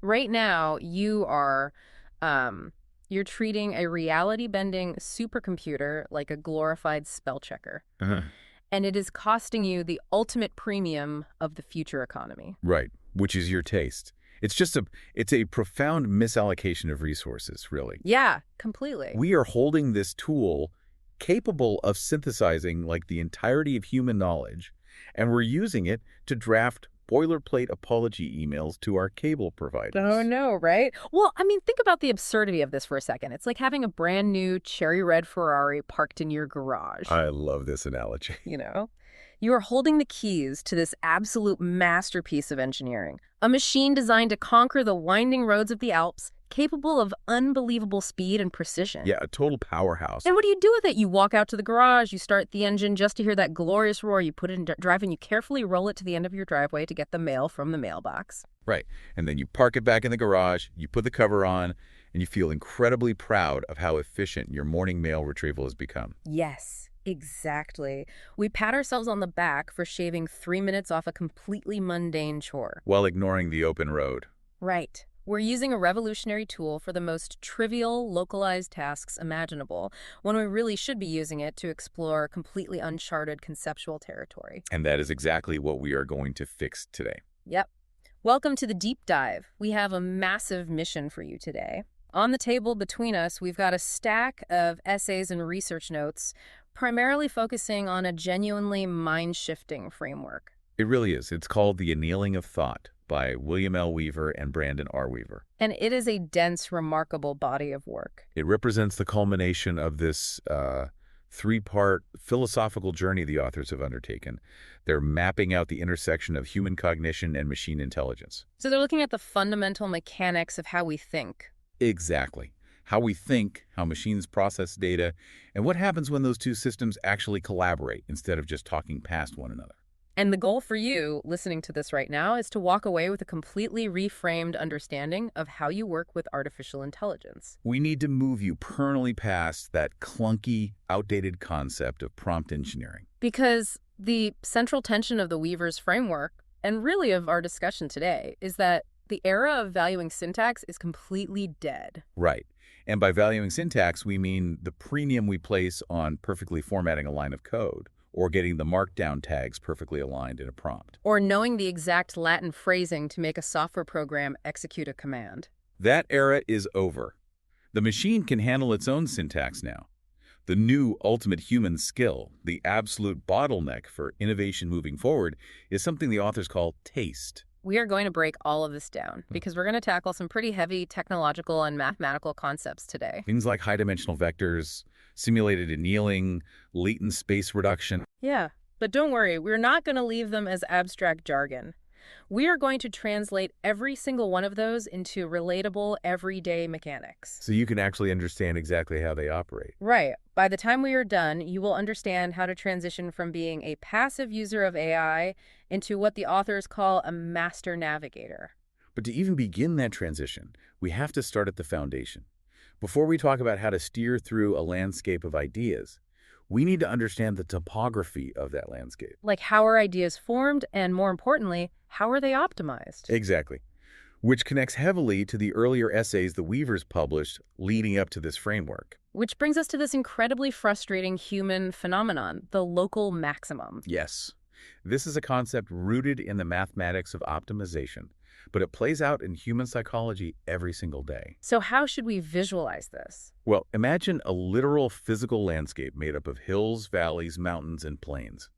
Right now, you're treating a reality-bending supercomputer like a glorified spell checker. Uh-huh. And it is costing you the ultimate premium of the future economy. Right, which is your taste. It's a profound misallocation of resources, really. Yeah, completely. We are holding this tool capable of synthesizing like the entirety of human knowledge, and we're using it to draft boilerplate apology emails to our cable providers. Oh, no, right? Well, I mean, think about the absurdity of this for a second. It's like having a brand new cherry red Ferrari parked in your garage. I love this analogy. You know? You are holding the keys to this absolute masterpiece of engineering, a machine designed to conquer the winding roads of the Alps, capable of unbelievable speed and precision. Yeah, a total powerhouse. And what do you do with it? You walk out to the garage, you start the engine just to hear that glorious roar, you put it in drive, and you carefully roll it to the end of your driveway to get the mail from the mailbox. Right. And then you park it back in the garage, you put the cover on, and you feel incredibly proud of how efficient your morning mail retrieval has become. Yes, exactly. We pat ourselves on the back for shaving 3 minutes off a completely mundane chore. While ignoring the open road. Right. We're using a revolutionary tool for the most trivial, localized tasks imaginable, when we really should be using it to explore completely uncharted conceptual territory. And that is exactly what we are going to fix today. Yep. Welcome to the deep dive. We have a massive mission for you today. On the table between us, we've got a stack of essays and research notes, primarily focusing on a genuinely mind-shifting framework. It really is. It's called The Annealing of Thought by William L. Weaver and Brandon R. Weaver. And it is a dense, remarkable body of work. It represents the culmination of this three-part philosophical journey the authors have undertaken. They're mapping out the intersection of human cognition and machine intelligence. So they're looking at the fundamental mechanics of how we think. Exactly. How we think, how machines process data, and what happens when those two systems actually collaborate instead of just talking past one another. And the goal for you, listening to this right now, is to walk away with a completely reframed understanding of how you work with artificial intelligence. We need to move you permanently past that clunky, outdated concept of prompt engineering. Because the central tension of the Weaver's framework, and really of our discussion today, is that the era of valuing syntax is completely dead. Right. And by valuing syntax, we mean the premium we place on perfectly formatting a line of code, or getting the markdown tags perfectly aligned in a prompt. Or knowing the exact Latin phrasing to make a software program execute a command. That era is over. The machine can handle its own syntax now. The new ultimate human skill, the absolute bottleneck for innovation moving forward, is something the authors call taste. We are going to break all of this down because we're going to tackle some pretty heavy technological and mathematical concepts today. Things like high-dimensional vectors, simulated annealing, latent space reduction. Yeah, but don't worry, we're not going to leave them as abstract jargon. We are going to translate every single one of those into relatable, everyday mechanics. So you can actually understand exactly how they operate. Right. By the time we are done, you will understand how to transition from being a passive user of AI into what the authors call a master navigator. But to even begin that transition, we have to start at the foundation. Before we talk about how to steer through a landscape of ideas, we need to understand the topography of that landscape. Like, how are ideas formed, and more importantly, how are they optimized? Exactly. Which connects heavily to the earlier essays the Weavers published leading up to this framework. Which brings us to this incredibly frustrating human phenomenon, the local maximum. Yes. This is a concept rooted in the mathematics of optimization, but it plays out in human psychology every single day. So how should we visualize this? Well, imagine a literal physical landscape made up of hills, valleys, mountains, and plains.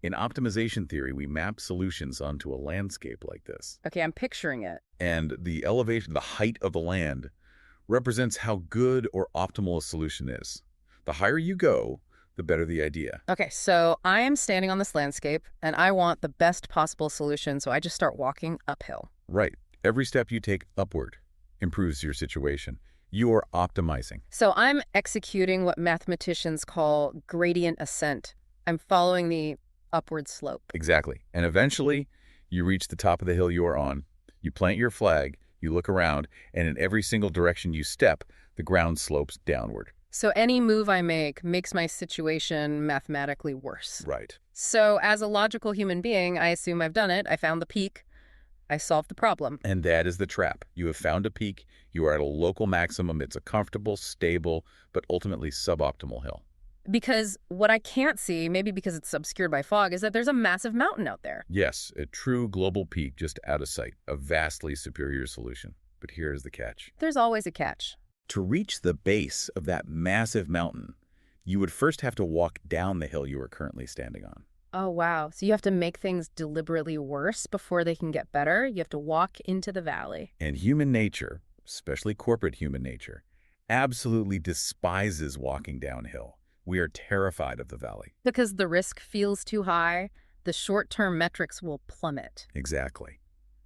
In optimization theory, we map solutions onto a landscape like this. Okay, I'm picturing it. And the elevation, the height of the land, represents how good or optimal a solution is. The higher you go, the better the idea. Okay, so I am standing on this landscape, and I want the best possible solution, so I just start walking uphill. Right. Every step you take upward improves your situation. You are optimizing. So I'm executing what mathematicians call gradient ascent. I'm following the upward slope. Exactly. And eventually, you reach the top of the hill you are on. You plant your flag, you look around, and in every single direction you step, the ground slopes downward. So any move I make makes my situation mathematically worse. Right. So as a logical human being, I assume I've done it. I found the peak. I solved the problem. And that is the trap. You have found a peak. You are at a local maximum. It's a comfortable, stable, but ultimately suboptimal hill. Because what I can't see, maybe because it's obscured by fog, is that there's a massive mountain out there. Yes, a true global peak just out of sight, a vastly superior solution. But here is the catch. There's always a catch. To reach the base of that massive mountain, you would first have to walk down the hill you are currently standing on. Oh, wow. So you have to make things deliberately worse before they can get better? You have to walk into the valley. And human nature, especially corporate human nature, absolutely despises walking downhill. We are terrified of the valley. Because the risk feels too high, the short-term metrics will plummet. Exactly.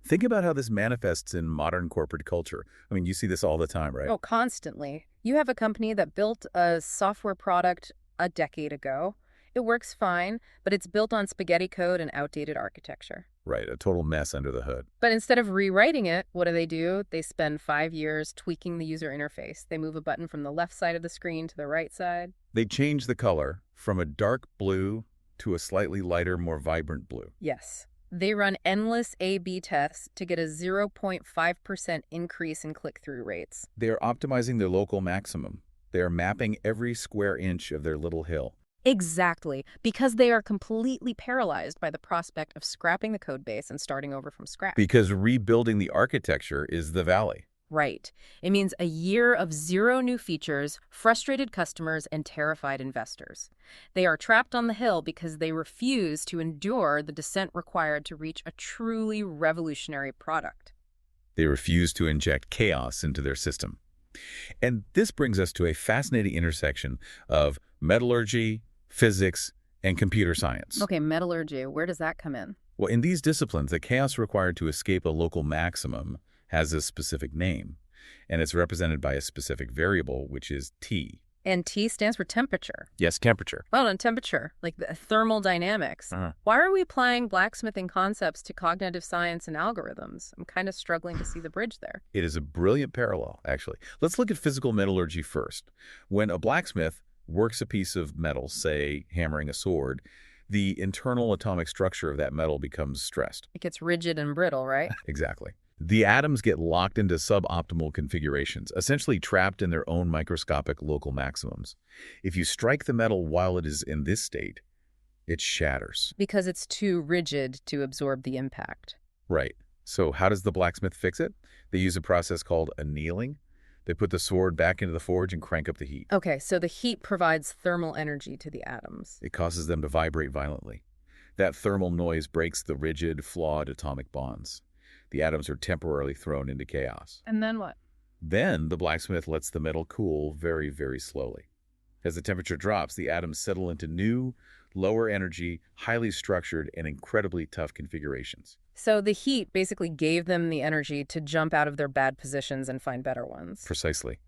Think about how this manifests in modern corporate culture. I mean, you see this all the time, right? Oh, constantly. You have a company that built a software product a decade ago. It works fine, but it's built on spaghetti code and outdated architecture. Right, a total mess under the hood. But instead of rewriting it, what do? They spend 5 years tweaking the user interface. They move a button from the left side of the screen to the right side. They change the color from a dark blue to a slightly lighter, more vibrant blue. Yes. They run endless A/B tests to get a 0.5% increase in click-through rates. They are optimizing their local maximum. They are mapping every square inch of their little hill. Exactly, because they are completely paralyzed by the prospect of scrapping the code base and starting over from scratch. Because rebuilding the architecture is the valley. Right. It means a year of 0 new features, frustrated customers, and terrified investors. They are trapped on the hill because they refuse to endure the descent required to reach a truly revolutionary product. They refuse to inject chaos into their system. And this brings us to a fascinating intersection of metallurgy, physics, and computer science. Okay, metallurgy, where does that come in? Well, in these disciplines, the chaos required to escape a local maximum has a specific name, and it's represented by a specific variable, which is T. And T stands for temperature. Yes, temperature. Well, and temperature, like the thermal dynamics. Why are we applying blacksmithing concepts to cognitive science and algorithms? I'm kind of struggling to see the bridge there. It is a brilliant parallel, actually. Let's look at physical metallurgy first. When a blacksmith works a piece of metal, say hammering a sword, the internal atomic structure of that metal becomes stressed. It gets rigid and brittle, right? Exactly. The atoms get locked into suboptimal configurations, essentially trapped in their own microscopic local maximums. If you strike the metal while it is in this state, it shatters. Because it's too rigid to absorb the impact. Right. So how does the blacksmith fix it? They use a process called annealing. They put the sword back into the forge and crank up the heat. Okay, so the heat provides thermal energy to the atoms. It causes them to vibrate violently. That thermal noise breaks the rigid, flawed atomic bonds. The atoms are temporarily thrown into chaos. And then what? Then the blacksmith lets the metal cool very, very slowly. As the temperature drops, the atoms settle into new, lower energy, highly structured, and incredibly tough configurations. So the heat basically gave them the energy to jump out of their bad positions and find better ones. Precisely.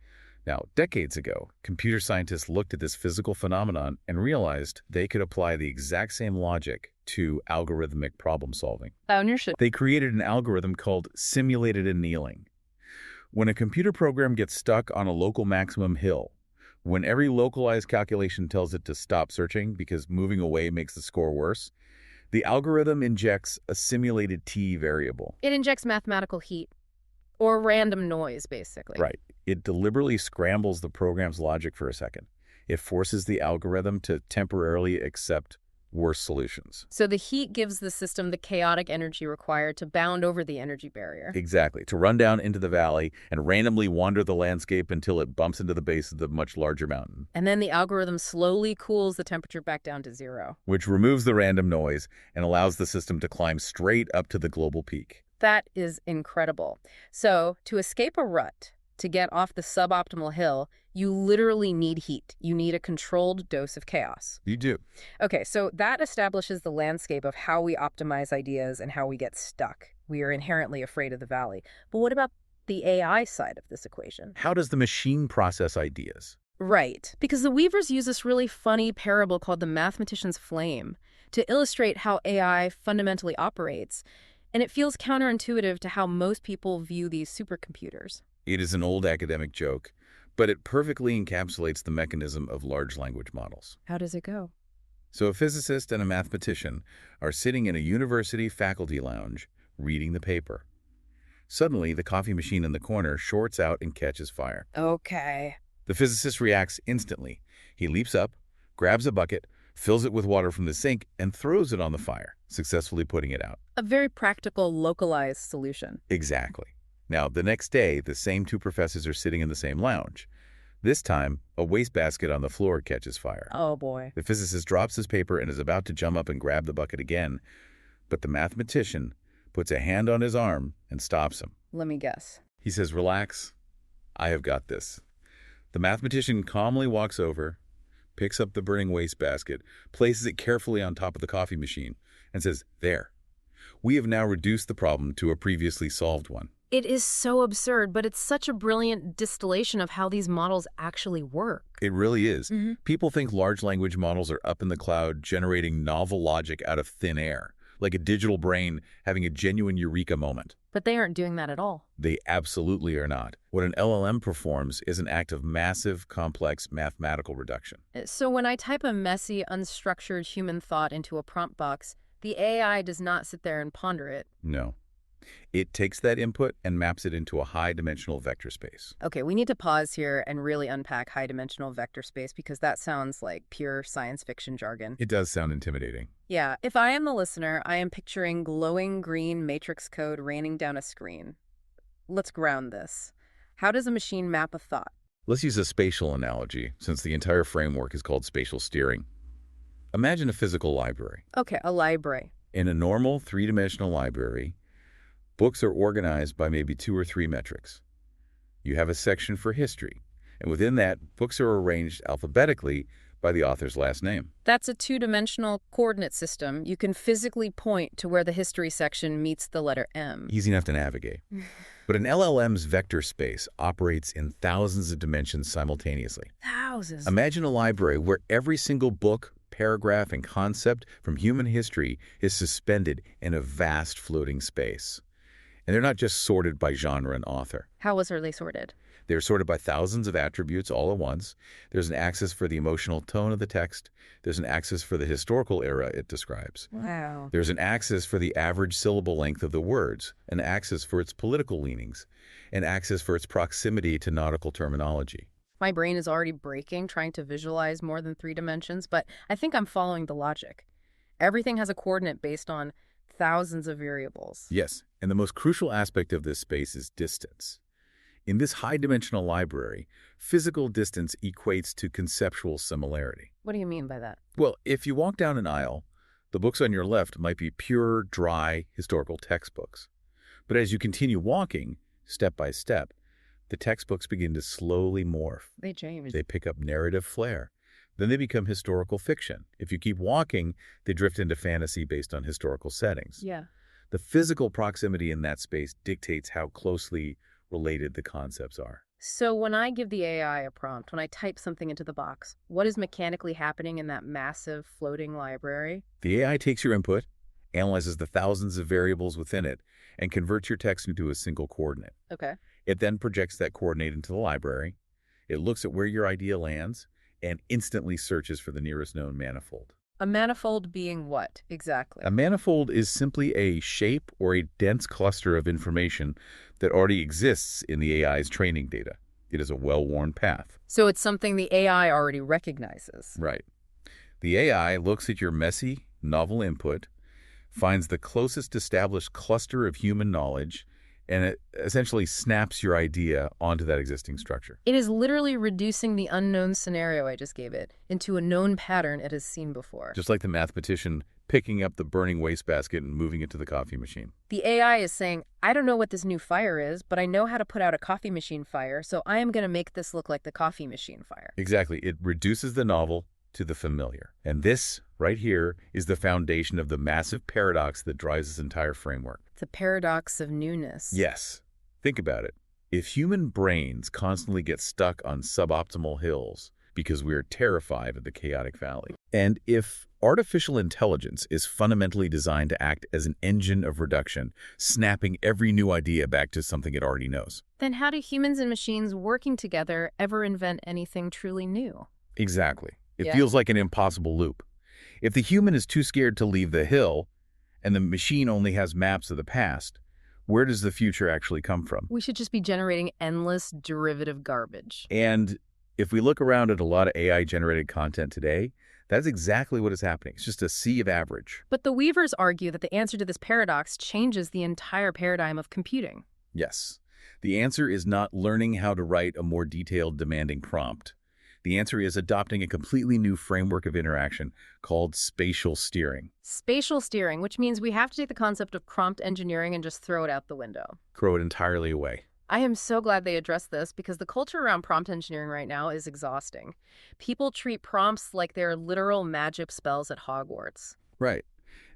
Now, decades ago, computer scientists looked at this physical phenomenon and realized they could apply the exact same logic to algorithmic problem solving. They created an algorithm called simulated annealing. When a computer program gets stuck on a local maximum hill, when every localized calculation tells it to stop searching because moving away makes the score worse, the algorithm injects a simulated T variable. It injects mathematical heat. Or random noise, basically. Right. It deliberately scrambles the program's logic for a second. It forces the algorithm to temporarily accept worse solutions. So the heat gives the system the chaotic energy required to bound over the energy barrier. Exactly. To run down into the valley and randomly wander the landscape until it bumps into the base of the much larger mountain. And then the algorithm slowly cools the temperature back down to 0. Which removes the random noise and allows the system to climb straight up to the global peak. That is incredible. So to escape a rut, to get off the suboptimal hill, you literally need heat. You need a controlled dose of chaos. You do. Okay, so that establishes the landscape of how we optimize ideas and how we get stuck. We are inherently afraid of the valley. But what about the AI side of this equation? How does the machine process ideas? Right, because the Weavers use this really funny parable called the Mathematicians' Flame to illustrate how AI fundamentally operates. And it feels counterintuitive to how most people view these supercomputers. It is an old academic joke, but it perfectly encapsulates the mechanism of large language models. How does it go? So a physicist and a mathematician are sitting in a university faculty lounge reading the paper. Suddenly, the coffee machine in the corner shorts out and catches fire. Okay. The physicist reacts instantly. He leaps up, grabs a bucket, fills it with water from the sink, and throws it on the fire, successfully putting it out. A very practical, localized solution. Exactly. Now, the next day, the same two professors are sitting in the same lounge. This time, a wastebasket on the floor catches fire. Oh, boy. The physicist drops his paper and is about to jump up and grab the bucket again, but the mathematician puts a hand on his arm and stops him. Let me guess. He says, "Relax. I have got this." The mathematician calmly walks over, picks up the burning wastebasket, places it carefully on top of the coffee machine, and says, "There. We have now reduced the problem to a previously solved one." It is so absurd, but it's such a brilliant distillation of how these models actually work. It really is. Mm-hmm. People think large language models are up in the cloud generating novel logic out of thin air, like a digital brain having a genuine eureka moment. But they aren't doing that at all. They absolutely are not. What an LLM performs is an act of massive, complex mathematical reduction. So when I type a messy, unstructured human thought into a prompt box, the AI does not sit there and ponder it. No. It takes that input and maps it into a high-dimensional vector space. Okay, we need to pause here and really unpack high-dimensional vector space because that sounds like pure science fiction jargon. It does sound intimidating. Yeah, if I am the listener, I am picturing glowing green matrix code raining down a screen. Let's ground this. How does a machine map a thought? Let's use a spatial analogy, since the entire framework is called spatial steering. Imagine a physical library. Okay, a library. In a normal three-dimensional library, books are organized by maybe 2 or 3 metrics. You have a section for history, and within that, books are arranged alphabetically by the author's last name. That's a two-dimensional coordinate system. You can physically point to where the history section meets the letter M. Easy enough to navigate. But an LLM's vector space operates in thousands of dimensions simultaneously. Thousands. Imagine a library where every single book, paragraph, and concept from human history is suspended in a vast floating space. And they're not just sorted by genre and author. How are they sorted? They're sorted by thousands of attributes all at once. There's an axis for the emotional tone of the text. There's an axis for the historical era it describes. Wow. There's an axis for the average syllable length of the words, an axis for its political leanings, an axis for its proximity to nautical terminology. My brain is already breaking trying to visualize more than 3 dimensions, but I think I'm following the logic. Everything has a coordinate based on thousands of variables. Yes, and the most crucial aspect of this space is distance. In this high-dimensional library, physical distance equates to conceptual similarity. What do you mean by that? Well, if you walk down an aisle, the books on your left might be pure, dry, historical textbooks. But as you continue walking, step by step, the textbooks begin to slowly morph. They change. They pick up narrative flair. Then they become historical fiction. If you keep walking, they drift into fantasy based on historical settings. Yeah. The physical proximity in that space dictates how closely related the concepts are. So when I give the AI a prompt, when I type something into the box, what is mechanically happening in that massive floating library? The AI takes your input, analyzes the thousands of variables within it, and converts your text into a single coordinate. Okay. It then projects that coordinate into the library. It looks at where your idea lands and instantly searches for the nearest known manifold. A manifold being what, exactly? A manifold is simply a shape or a dense cluster of information that already exists in the AI's training data. It is a well-worn path. So it's something the AI already recognizes. Right. The AI looks at your messy, novel input, finds the closest established cluster of human knowledge, and it essentially snaps your idea onto that existing structure. It is literally reducing the unknown scenario I just gave it into a known pattern it has seen before. Just like the mathematician picking up the burning wastebasket and moving it to the coffee machine. The AI is saying, I don't know what this new fire is, but I know how to put out a coffee machine fire, so I am going to make this look like the coffee machine fire. Exactly. It reduces the novel to the familiar. And this, right here, is the foundation of the massive paradox that drives this entire framework. The paradox of newness. Yes. Think about it. If human brains constantly get stuck on suboptimal hills because we're terrified of the chaotic valley, and if artificial intelligence is fundamentally designed to act as an engine of reduction, snapping every new idea back to something it already knows, then how do humans and machines working together ever invent anything truly new? Exactly. It Yeah. feels like an impossible loop. If the human is too scared to leave the hill, and the machine only has maps of the past, Where does the future actually come from? We should just be generating endless derivative garbage. And if we look around at a lot of AI-generated content today, that's exactly what is happening. It's just a sea of average. But the Weavers argue that the answer to this paradox changes the entire paradigm of computing. Yes. The answer is not learning how to write a more detailed, demanding prompt. The answer is adopting a completely new framework of interaction called spatial steering. Spatial steering, which means we have to take the concept of prompt engineering and just throw it out the window. Throw it entirely away. I am so glad they addressed this because the culture around prompt engineering right now is exhausting. People treat prompts like they're literal magic spells at Hogwarts. Right.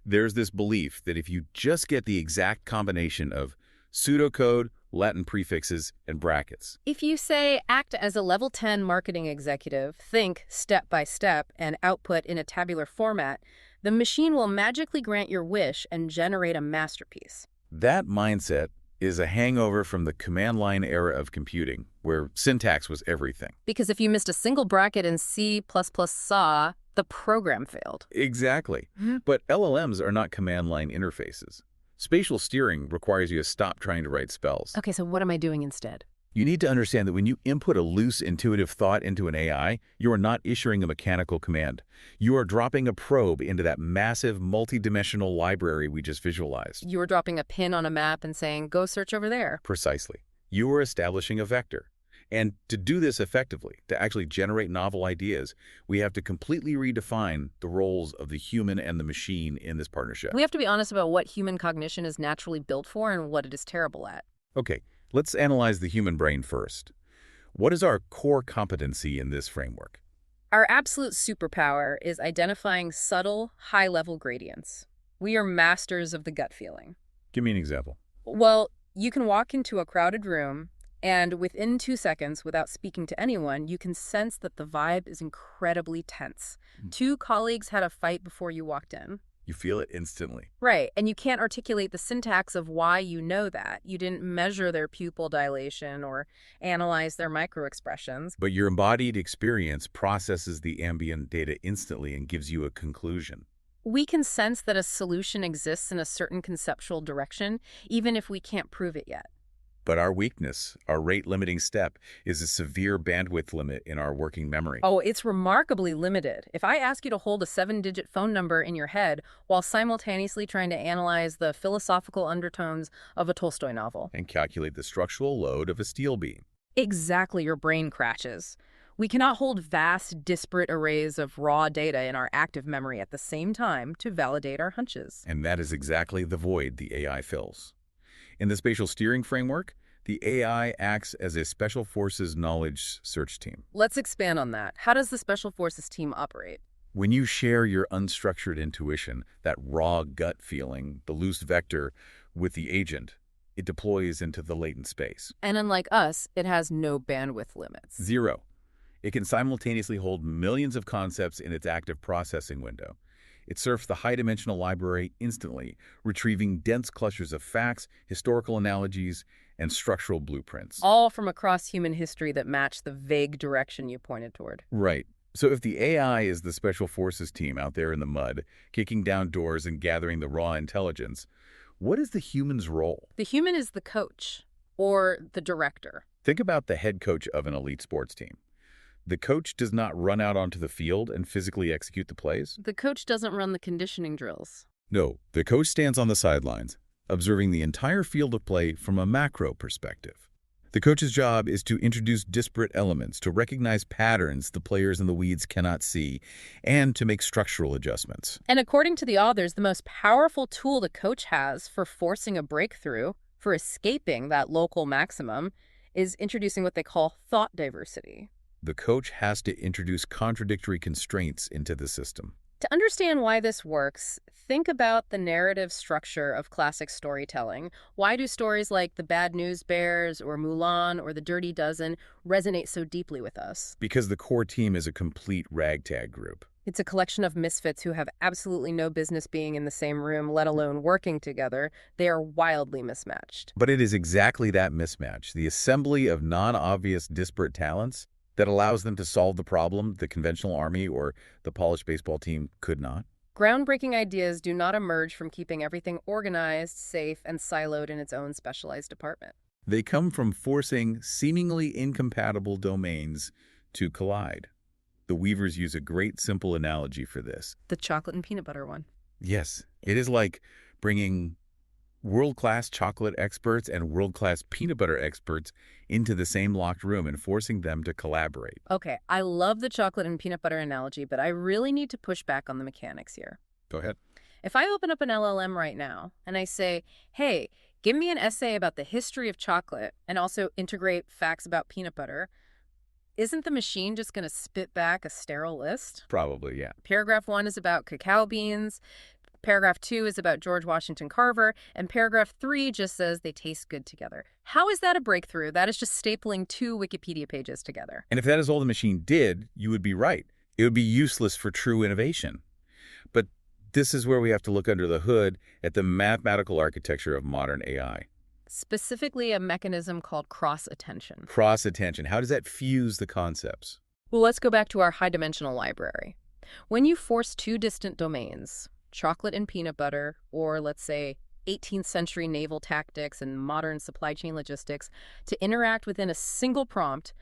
There's this belief that if you just get the exact combination of pseudocode, Latin prefixes, and brackets. If you say, act as a level 10 marketing executive, think step by step, and output in a tabular format, the machine will magically grant your wish and generate a masterpiece. That mindset is a hangover from the command line era of computing, where syntax was everything. Because if you missed a single bracket in C++ saw, the program failed. Exactly. But LLMs are not command line interfaces. Spatial steering requires you to stop trying to write spells. Okay, so what am I doing instead? You need to understand that when you input a loose, intuitive thought into an AI, you are not issuing a mechanical command. You are dropping a probe into that massive, multidimensional library we just visualized. You were dropping a pin on a map and saying, go search over there. Precisely. You are establishing a vector. And to do this effectively, to actually generate novel ideas, we have to completely redefine the roles of the human and the machine in this partnership. We have to be honest about what human cognition is naturally built for and what it is terrible at. Okay, let's analyze the human brain first. What is our core competency in this framework? Our absolute superpower is identifying subtle, high-level gradients. We are masters of the gut feeling. Give me an example. Well, you can walk into a crowded room, and within 2 seconds, without speaking to anyone, you can sense that the vibe is incredibly tense. 2 colleagues had a fight before you walked in. You feel it instantly. Right, and you can't articulate the syntax of why you know that. You didn't measure their pupil dilation or analyze their microexpressions. But your embodied experience processes the ambient data instantly and gives you a conclusion. We can sense that a solution exists in a certain conceptual direction, even if we can't prove it yet. But our weakness, our rate-limiting step, is a severe bandwidth limit in our working memory. Oh, it's remarkably limited. If I ask you to hold a 7-digit phone number in your head while simultaneously trying to analyze the philosophical undertones of a Tolstoy novel. And calculate the structural load of a steel beam. Exactly, your brain crashes. We cannot hold vast, disparate arrays of raw data in our active memory at the same time to validate our hunches. And that is exactly the void the AI fills. In the spatial steering framework, the AI acts as a Special Forces knowledge search team. Let's expand on that. How does the Special Forces team operate? When you share your unstructured intuition, that raw gut feeling, the loose vector, with the agent, it deploys into the latent space. And unlike us, it has no bandwidth limits. 0. It can simultaneously hold millions of concepts in its active processing window. It surfs the high-dimensional library instantly, retrieving dense clusters of facts, historical analogies, and structural blueprints. All from across human history that match the vague direction you pointed toward. Right. So if the AI is the Special Forces team out there in the mud, kicking down doors and gathering the raw intelligence, what is the human's role? The human is the coach, or the director. Think about the head coach of an elite sports team. The coach does not run out onto the field and physically execute the plays. The coach doesn't run the conditioning drills. No, the coach stands on the sidelines, observing the entire field of play from a macro perspective. The coach's job is to introduce disparate elements, to recognize patterns the players in the weeds cannot see, and to make structural adjustments. And according to the authors, the most powerful tool the coach has for forcing a breakthrough, for escaping that local maximum, is introducing what they call thought diversity. The coach has to introduce contradictory constraints into the system. To understand why this works, think about the narrative structure of classic storytelling. Why do stories like The Bad News Bears or Mulan or The Dirty Dozen resonate so deeply with us? Because the core team is a complete ragtag group. It's a collection of misfits who have absolutely no business being in the same room, let alone working together. They are wildly mismatched. But it is exactly that mismatch, the assembly of non-obvious disparate talents, that allows them to solve the problem the conventional army or the polished baseball team could not. Groundbreaking ideas do not emerge from keeping everything organized, safe, and siloed in its own specialized department. They come from forcing seemingly incompatible domains to collide. The Weavers use a great simple analogy for this. The chocolate and peanut butter one. Yes, it is like bringing world-class chocolate experts and world-class peanut butter experts into the same locked room and forcing them to collaborate. Okay, I love the chocolate and peanut butter analogy, but I really need to push back on the mechanics here. Go ahead. If I open up an LLM right now and I say, hey, give me an essay about the history of chocolate and also integrate facts about peanut butter, isn't the machine just going to spit back a sterile list? Probably, yeah. Paragraph 1 is about cacao beans. Paragraph 2 is about George Washington Carver, and paragraph 3 just says they taste good together. How is that a breakthrough? That is just stapling 2 Wikipedia pages together. And if that is all the machine did, you would be right. It would be useless for true innovation. But this is where we have to look under the hood at the mathematical architecture of modern AI. Specifically a mechanism called cross-attention. Cross-attention. How does that fuse the concepts? Well, let's go back to our high-dimensional library. When you force 2 distant domains, chocolate and peanut butter, or let's say 18th century naval tactics and modern supply chain logistics, to interact within a single prompt,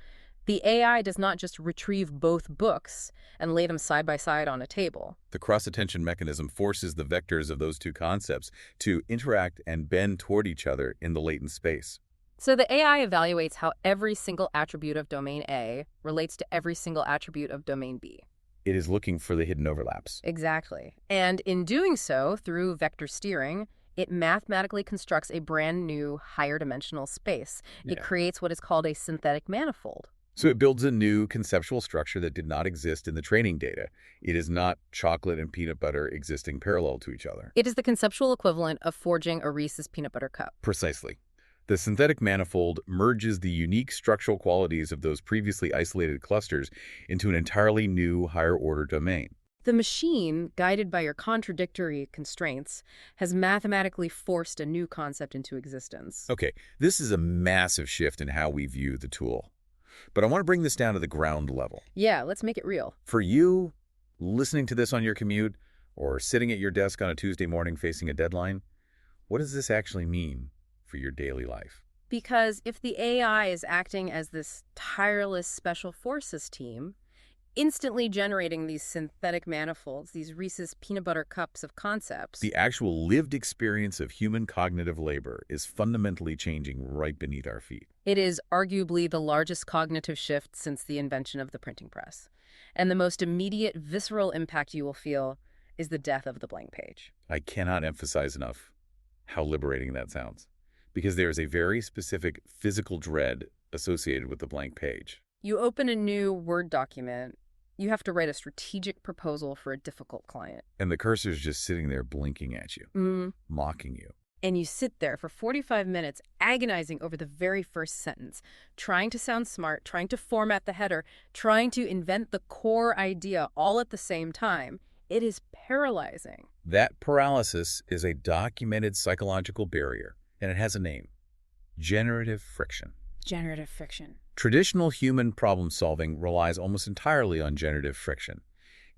the AI does not just retrieve both books and lay them side by side on a table. The cross-attention mechanism forces the vectors of those 2 concepts to interact and bend toward each other in the latent space. So the AI evaluates how every single attribute of domain A relates to every single attribute of domain B. It is looking for the hidden overlaps. Exactly. And in doing so, through vector steering, it mathematically constructs a brand new higher dimensional space. It creates what is called a synthetic manifold. So it builds a new conceptual structure that did not exist in the training data. It is not chocolate and peanut butter existing parallel to each other. It is the conceptual equivalent of forging a Reese's peanut butter cup. Precisely. The synthetic manifold merges the unique structural qualities of those previously isolated clusters into an entirely new higher-order domain. The machine, guided by your contradictory constraints, has mathematically forced a new concept into existence. Okay, this is a massive shift in how we view the tool. But I want to bring this down to the ground level. Yeah, let's make it real. For you, listening to this on your commute or sitting at your desk on a Tuesday morning facing a deadline, what does this actually mean for your daily life? Because if the AI is acting as this tireless special forces team, instantly generating these synthetic manifolds, these Reese's peanut butter cups of concepts, The actual lived experience of human cognitive labor is fundamentally changing right beneath our feet. it is arguably the largest cognitive shift since the invention of the printing press. And the most immediate visceral impact you will feel is the death of the blank page. I cannot emphasize enough how liberating that sounds, because there is a very specific physical dread associated with the blank page. You open a new Word document, you have to write a strategic proposal for a difficult client. And the cursor's just sitting there blinking at you, mocking you. And you sit there for 45 minutes agonizing over the very first sentence, trying to sound smart, trying to format the header, trying to invent the core idea all at the same time. It is paralyzing. That paralysis is a documented psychological barrier, and it has a name: generative friction. Generative friction. Traditional human problem-solving relies almost entirely on generative friction.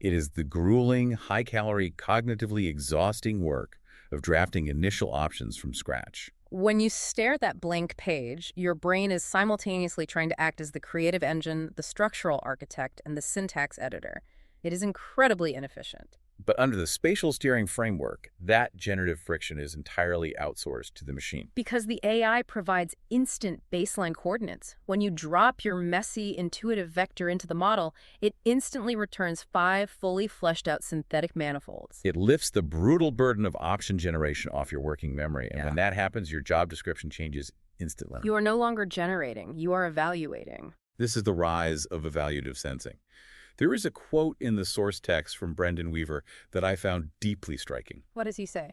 It is the grueling, high-calorie, cognitively exhausting work of drafting initial options from scratch. When you stare at that blank page, your brain is simultaneously trying to act as the creative engine, the structural architect, and the syntax editor. It is incredibly inefficient. But under the spatial steering framework, that generative friction is entirely outsourced to the machine. Because the AI provides instant baseline coordinates. When you drop your messy, intuitive vector into the model, it instantly returns 5 fully fleshed out synthetic manifolds. It lifts the brutal burden of option generation off your working memory, and when that happens, your job description changes instantly. You are no longer generating, you are evaluating. This is the rise of evaluative sensing. There is a quote in the source text from Brendan Weaver that I found deeply striking. What does he say?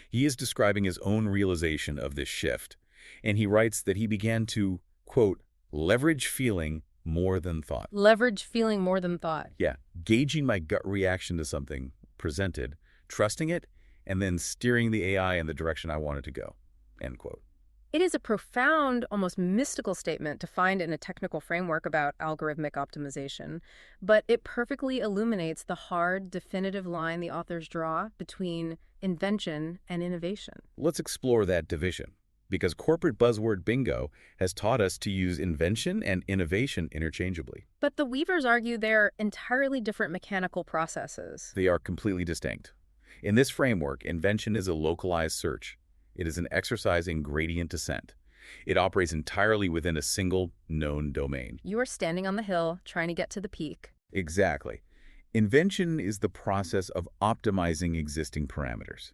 He is describing his own realization of this shift, and he writes that he began to, quote, leverage feeling more than thought. Leverage feeling more than thought. Yeah, gauging my gut reaction to something presented, trusting it, and then steering the AI in the direction I wanted to go, end quote. It is a profound, almost mystical statement to find in a technical framework about algorithmic optimization, but it perfectly illuminates the hard, definitive line the authors draw between invention and innovation. Let's explore that division, because corporate buzzword bingo has taught us to use invention and innovation interchangeably. But the Weavers argue they're entirely different mechanical processes. They are completely distinct. In this framework, invention is a localized search. It is an exercise in gradient descent. It operates entirely within a single known domain. You are standing on the hill, trying to get to the peak. Exactly. Invention is the process of optimizing existing parameters.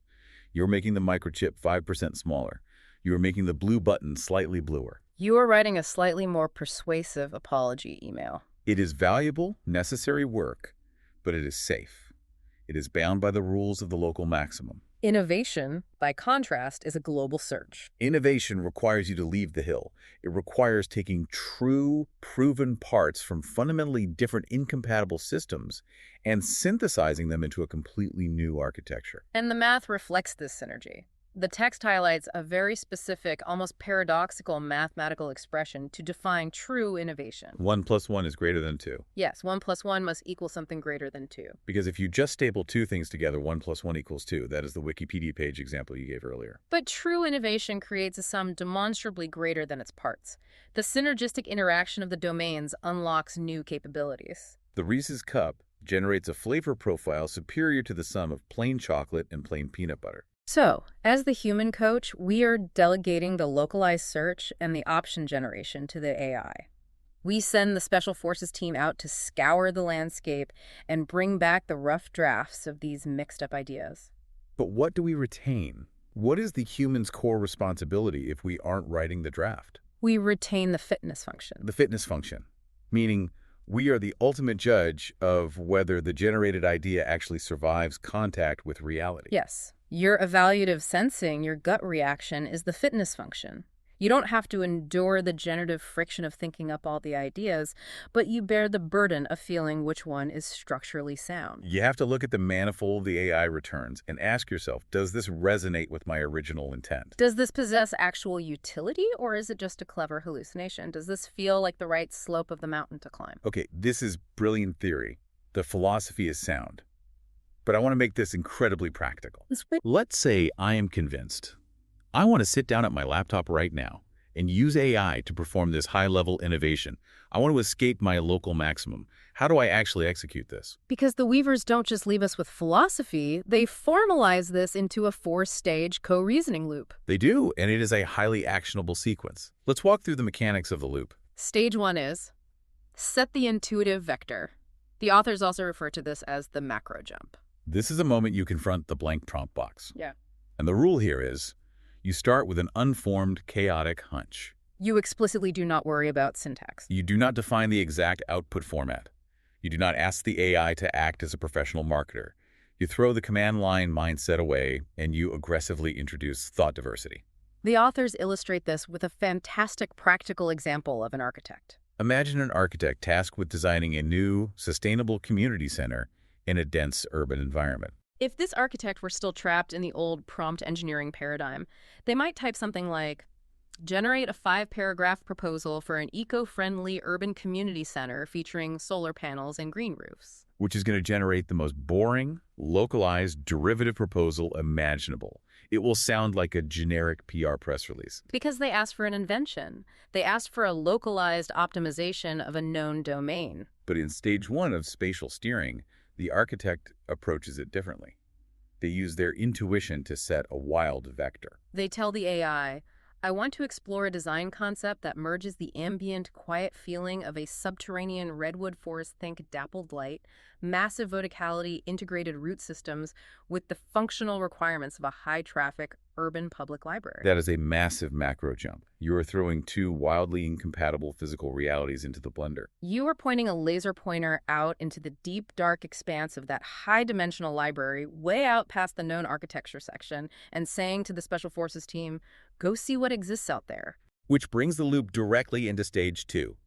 You're making the microchip 5% smaller. You are making the blue button slightly bluer. You are writing a slightly more persuasive apology email. It is valuable, necessary work, but it is safe. It is bound by the rules of the local maximum. Innovation, by contrast, is a global search. Innovation requires you to leave the hill. It requires taking true, proven parts from fundamentally different incompatible systems and synthesizing them into a completely new architecture. And the math reflects this synergy. The text highlights a very specific, almost paradoxical mathematical expression to define true innovation. 1 + 1 is greater than 2. Yes, 1 + 1 must equal something greater than 2. Because if you just staple two things together, 1 + 1 = 2. That is the Wikipedia page example you gave earlier. But true innovation creates a sum demonstrably greater than its parts. The synergistic interaction of the domains unlocks new capabilities. The Reese's Cup generates a flavor profile superior to the sum of plain chocolate and plain peanut butter. So, as the human coach, we are delegating the localized search and the option generation to the AI. We send the Special Forces team out to scour the landscape and bring back the rough drafts of these mixed-up ideas. But what do we retain? What is the human's core responsibility if we aren't writing the draft? We retain the fitness function. The fitness function, meaning we are the ultimate judge of whether the generated idea actually survives contact with reality. Yes. Your evaluative sensing, your gut reaction, is the fitness function. You don't have to endure the generative friction of thinking up all the ideas, but you bear the burden of feeling which one is structurally sound. You have to look at the manifold the AI returns and ask yourself, does this resonate with my original intent? Does this possess actual utility, or is it just a clever hallucination? Does this feel like the right slope of the mountain to climb? Okay, this is brilliant theory. The philosophy is sound. But I want to make this incredibly practical. Let's say I am convinced. I want to sit down at my laptop right now and use AI to perform this high-level innovation. I want to escape my local maximum. How do I actually execute this? Because the Weavers don't just leave us with philosophy, they formalize this into a 4-stage co-reasoning loop. They do, and it is a highly actionable sequence. Let's walk through the mechanics of the loop. Stage 1 is set the intuitive vector. The authors also refer to this as the macro jump. This is a moment you confront the blank prompt box. Yeah. And the rule here is you start with an unformed, chaotic hunch. You explicitly do not worry about syntax. You do not define the exact output format. You do not ask the AI to act as a professional marketer. You throw the command line mindset away, and you aggressively introduce thought diversity. The authors illustrate this with a fantastic practical example of an architect. Imagine an architect tasked with designing a new, sustainable community center in a dense urban environment. If this architect were still trapped in the old prompt engineering paradigm, they might type something like, generate a 5-paragraph proposal for an eco-friendly urban community center featuring solar panels and green roofs. Which is going to generate the most boring, localized, derivative proposal imaginable. It will sound like a generic PR press release. Because they asked for an invention. They asked for a localized optimization of a known domain. But in stage 1 of spatial steering, the architect approaches it differently. They use their intuition to set a wild vector. They tell the AI, I want to explore a design concept that merges the ambient, quiet feeling of a subterranean redwood forest, think dappled light, massive verticality, integrated root systems, with the functional requirements of a high-traffic urban public library. That is a massive macro jump. You are throwing two wildly incompatible physical realities into the blender. You are pointing a laser pointer out into the deep, dark expanse of that high-dimensional library, way out past the known architecture section, and saying to the Special Forces team, go see what exists out there. Which brings the loop directly into stage 2.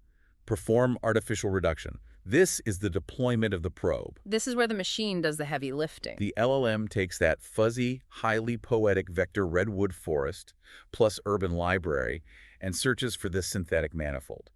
Perform artificial reduction. This is the deployment of the probe. This is where the machine does the heavy lifting. The LLM takes that fuzzy, highly poetic vector redwood forest plus urban library and searches for this synthetic manifold.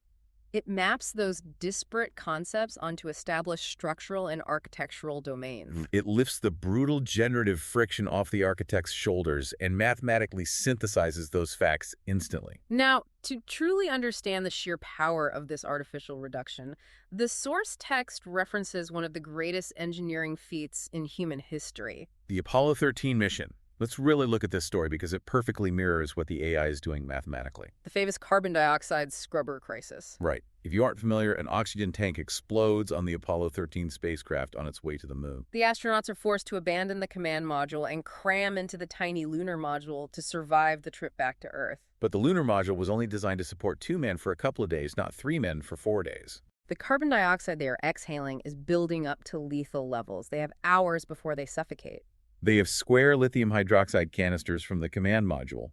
It maps those disparate concepts onto established structural and architectural domains. It lifts the brutal generative friction off the architect's shoulders and mathematically synthesizes those facts instantly. Now, to truly understand the sheer power of this artificial reduction, the source text references one of the greatest engineering feats in human history. The Apollo 13 mission. Let's really look at this story because it perfectly mirrors what the AI is doing mathematically. The famous carbon dioxide scrubber crisis. Right. If you aren't familiar, an oxygen tank explodes on the Apollo 13 spacecraft on its way to the moon. The astronauts are forced to abandon the command module and cram into the tiny lunar module to survive the trip back to Earth. But the lunar module was only designed to support 2 men for a couple of days, not 3 men for 4 days. The carbon dioxide they are exhaling is building up to lethal levels. They have hours before they suffocate. They have square lithium hydroxide canisters from the command module,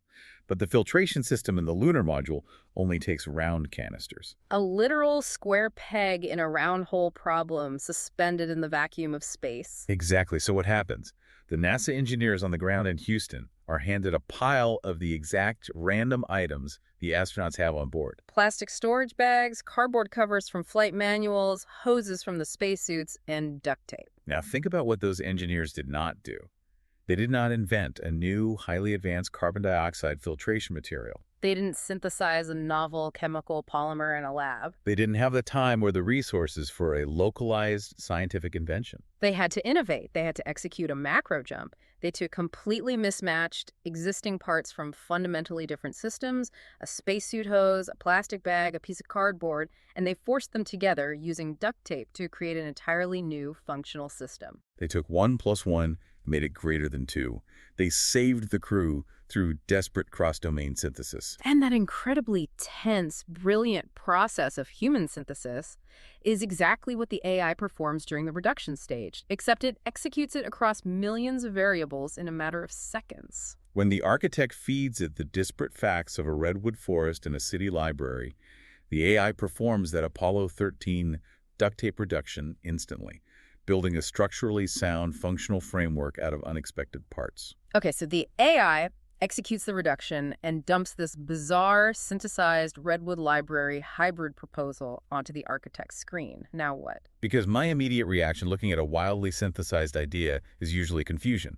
but the filtration system in the lunar module only takes round canisters. A literal square peg in a round hole problem suspended in the vacuum of space. Exactly. So what happens? The NASA engineers on the ground in Houston are handed a pile of the exact random items the astronauts have on board. Plastic storage bags, cardboard covers from flight manuals, hoses from the spacesuits, and duct tape. Now think about what those engineers did not do. They did not invent a new, highly advanced carbon dioxide filtration material. They didn't synthesize a novel chemical polymer in a lab. They didn't have the time or the resources for a localized scientific invention. They had to innovate. They had to execute a macro jump. They took completely mismatched existing parts from fundamentally different systems, a spacesuit hose, a plastic bag, a piece of cardboard, and they forced them together using duct tape to create an entirely new functional system. They took 1 + 1, made it greater than 2. They saved the crew through desperate cross-domain synthesis. And that incredibly tense, brilliant process of human synthesis is exactly what the AI performs during the reduction stage, except it executes it across millions of variables in a matter of seconds. When the architect feeds it the disparate facts of a redwood forest and a city library, the AI performs that Apollo 13 duct tape reduction instantly, building a structurally sound functional framework out of unexpected parts. Okay, so the AI executes the reduction and dumps this bizarre synthesized redwood library hybrid proposal onto the architect's screen. Now what? Because my immediate reaction looking at a wildly synthesized idea is usually confusion.